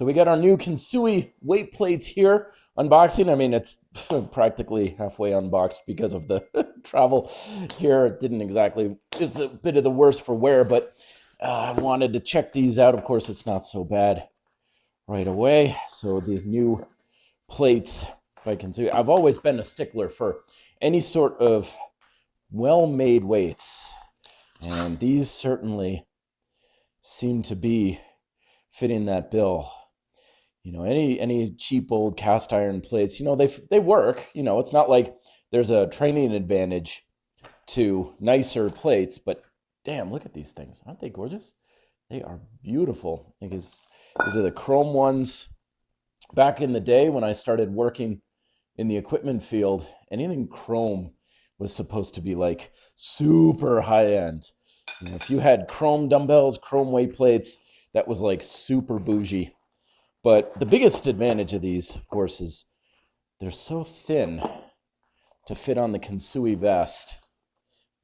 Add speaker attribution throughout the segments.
Speaker 1: So we got our new Kensui weight plates here. Unboxing, I mean, it's practically halfway unboxed because of the travel here. It didn't exactly, it's a bit of the worst for wear, but I wanted to check these out. Of course, it's not so bad right away. So the new plates by Kensui. I've always been a stickler for any sort of well-made weights. And these certainly seem to be fitting that bill. You know, any cheap old cast iron plates, you know, they work. You know, it's not like there's a training advantage to nicer plates, but damn, look at these things. Aren't they gorgeous? They are beautiful. I think these are the chrome ones. Back in the day when I started working in the equipment field, anything chrome was supposed to be like super high end. You know, if you had chrome dumbbells, chrome weight plates, that was like super bougie. But the biggest advantage of these, of course, is they're so thin to fit on the Kensui vest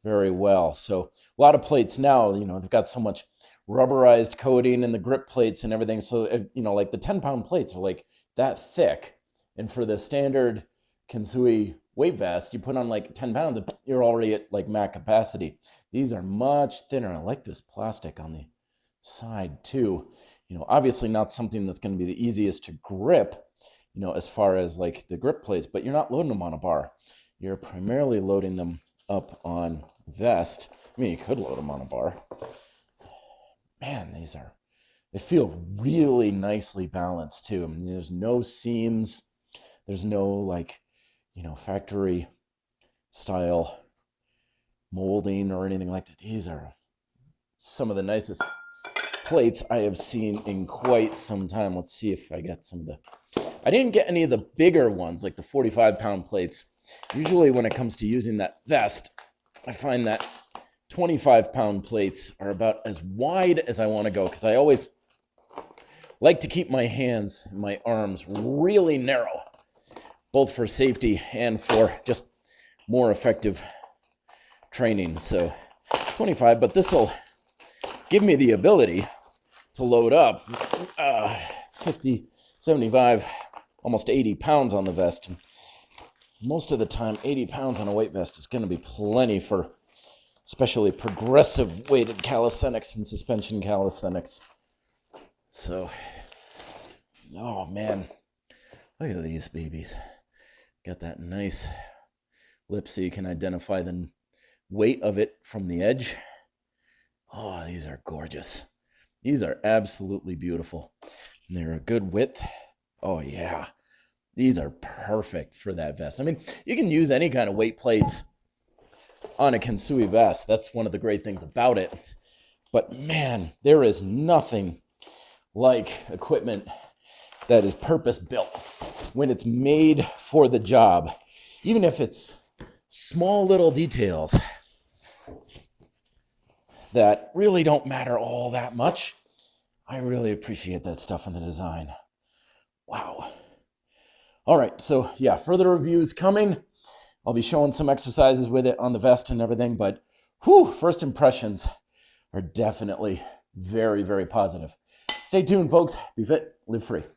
Speaker 1: very well. So a lot of plates now, you know, they've got so much rubberized coating and the grip plates and everything. So, you know, like the 10-pound plates are like that thick. And for the standard Kensui weight vest, you put on like 10 pounds, you're already at like max capacity. These are much thinner. I like this plastic on the side too. You know, obviously not something that's going to be the easiest to grip, you know, as far as like the grip plates, but you're not loading them on a bar. You're primarily loading them up on vest. I mean, you could load them on a bar. Man, they feel really nicely balanced too. I mean, there's no seams. There's no like, you know, factory style molding or anything like that. These are some of the nicest plates I have seen in quite some time. Let's see if I get some of the... I didn't get any of the bigger ones, like the 45-pound plates. Usually when it comes to using that vest, I find that 25-pound plates are about as wide as I want to go, because I always like to keep my hands and my arms really narrow, both for safety and for just more effective training. So 25, but this will give me the ability to load up 50, 75, almost 80 pounds on the vest. And most of the time, 80 pounds on a weight vest is going to be plenty for especially progressive weighted calisthenics and suspension calisthenics. So, oh man, look at these babies. Got that nice lip so you can identify the weight of it from the edge. Oh, these are gorgeous. These are absolutely beautiful. And they're a good width. Oh, yeah. These are perfect for that vest. I mean, you can use any kind of weight plates on a Kensui vest. That's one of the great things about it. But, man, there is nothing like equipment that is purpose-built when it's made for the job. Even if it's small little details that really don't matter all that much. I really appreciate that stuff in the design. Wow. All right, so yeah, further reviews coming. I'll be showing some exercises with it on the vest and everything, but whew, first impressions are definitely very, very positive. Stay tuned, folks. Be fit, live free.